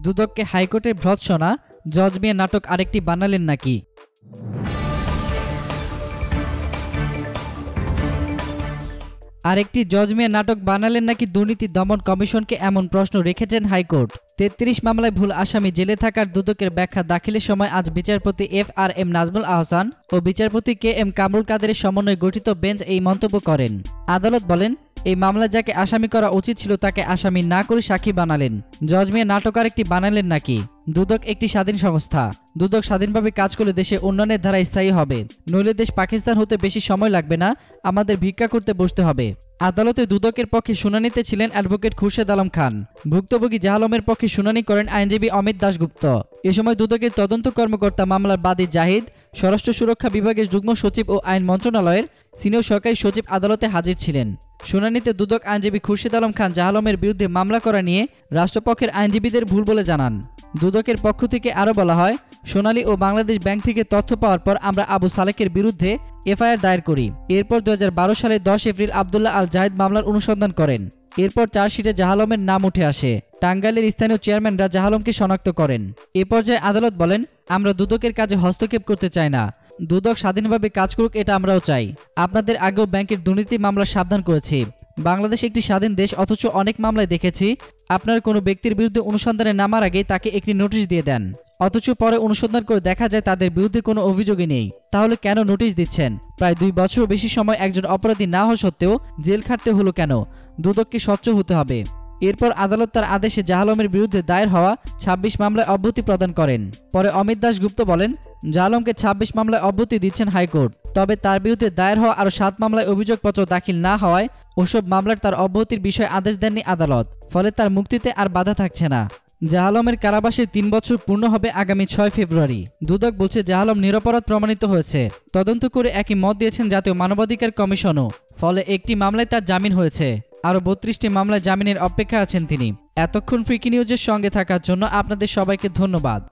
দুদককে হাইকোর্টের ভর্ৎসনা, জজ মিয়া নাটক আরেকটি বানালেন নাকি? আরেকটি জজ মিয়া নাটক বানালেন নাকি দুর্নীতি দমন কমিশনকে, এমন প্রশ্ন রেখেছেন হাইকোর্ট। ৩৩ মামলায় ভুল আসামি জেলে থাকার দুদকের ব্যাখ্যা দাখিলের সময় আজ বিচারপতি FRM নাজমুল আহসান ও বিচারপতি KM কামরুল কাদেরের সমন্বয়ে গঠিত বেঞ্চ এই মন্তব্য করেন। আদালত বলেন, এই মামলায় যাকে আসামি করা উচিত ছিল তাকে আসামি না করে সাক্ষী বানালেন। জজ মিয়া নাটক আরেকটি বানালেন নাকি? দুদক একটি স্বাধীন সংস্থা। দুদক স্বাধীনভাবে কাজ করলে দেশে উন্নয়নের ধারা স্থায়ী হবে, নইলে দেশ পাকিস্তান হতে বেশি সময় লাগবে না, আমাদের ভিক্ষা করতে বসতে হবে। আদালতে দুদকের পক্ষে শুনানিতে ছিলেন অ্যাডভোকেট খুরশেদ আলম খান। ভুক্তভোগী জাহালমের পক্ষে শুনানি করেন আইনজীবী অমিত দাশগুপ্ত। এ সময় দুদকের তদন্ত কর্মকর্তা, মামলার বাদী জাহিদ, স্বরাষ্ট্র সুরক্ষা বিভাগের যুগ্ম সচিব ও আইন মন্ত্রণালয়ের সিনিয়র সরকারি সচিব আদালতে হাজির ছিলেন। শুনানিতে দুদক আইনজীবী খুরশেদ আলম খান জাহালমের বিরুদ্ধে মামলা করা নিয়ে রাষ্ট্রপক্ষের আইনজীবীদের ভুল বলে জানান। দুদকের পক্ষ থেকে আরও বলা হয়, সোনালী ও বাংলাদেশ ব্যাংক থেকে তথ্য পাওয়ার পর আমরা আবু সালেকের বিরুদ্ধে FIR দায়ের করি। এরপর 2012 সালে 10 এপ্রিল আবদুল্লাহ আল জাহিদ মামলার অনুসন্ধান করেন। এরপর চার্জশিটে জাহালমের নাম উঠে আসে। টাঙ্গাইলের স্থানীয় চেয়ারম্যানরা জাহালমকে শনাক্ত করেন। এ পর্যায়ে আদালত বলেন, আমরা দুদকের কাজে হস্তক্ষেপ করতে চাই না, দুদক স্বাধীনভাবে কাজ করুক, এটা আমরাও চাই। আপনাদের আগেও ব্যাংকের দুর্নীতি মামলা সাবধান করেছি। বাংলাদেশ একটি স্বাধীন দেশ, অথচ অনেক মামলায় দেখেছি আপনার কোনো ব্যক্তির বিরুদ্ধে অনুসন্ধানে নামার আগে তাকে একটি নোটিশ দিয়ে দেন, অথচ পরে অনুসন্ধান করে দেখা যায় তাদের বিরুদ্ধে কোনো অভিযোগই নেই। তাহলে কেন নোটিশ দিচ্ছেন? প্রায় 2 বছরও বেশি সময় একজন অপরাধী না হওয়া সত্ত্বেও জেল খাটতে হলো কেন? দুদককে স্বচ্ছ হতে হবে। এরপর আদালত তার আদেশে জাহালমের বিরুদ্ধে দায়ের হওয়া 26 মামলায় অব্যাহতি প্রদান করেন। পরে অমিত দাশগুপ্ত বলেন, জাহালমকে 26 মামলায় অব্যাহতি দিচ্ছেন হাইকোর্ট, তবে তার বিরুদ্ধে দায়ের হওয়া আরও 7 মামলায় অভিযোগপত্র দাখিল না হওয়ায় ওসব মামলার তার অব্যাহতির বিষয়ে আদেশ দেননি আদালত। ফলে তার মুক্তিতে আর বাধা থাকছে না। জাহালমের কারাবাসে 3 বছর পূর্ণ হবে আগামী 6 ফেব্রুয়ারি। দুদক বলছে জাহালম নিরপরাধ প্রমাণিত হয়েছে। তদন্ত করে একই মত দিয়েছেন জাতীয় মানবাধিকার কমিশনও। ফলে একটি মামলায় তার জামিন হয়েছে, আরও 32টি মামলায় জামিনের অপেক্ষা আছেন তিনি। এতক্ষণ ফ্রিকি নিউজের সঙ্গে থাকার জন্য আপনাদের সবাইকে ধন্যবাদ।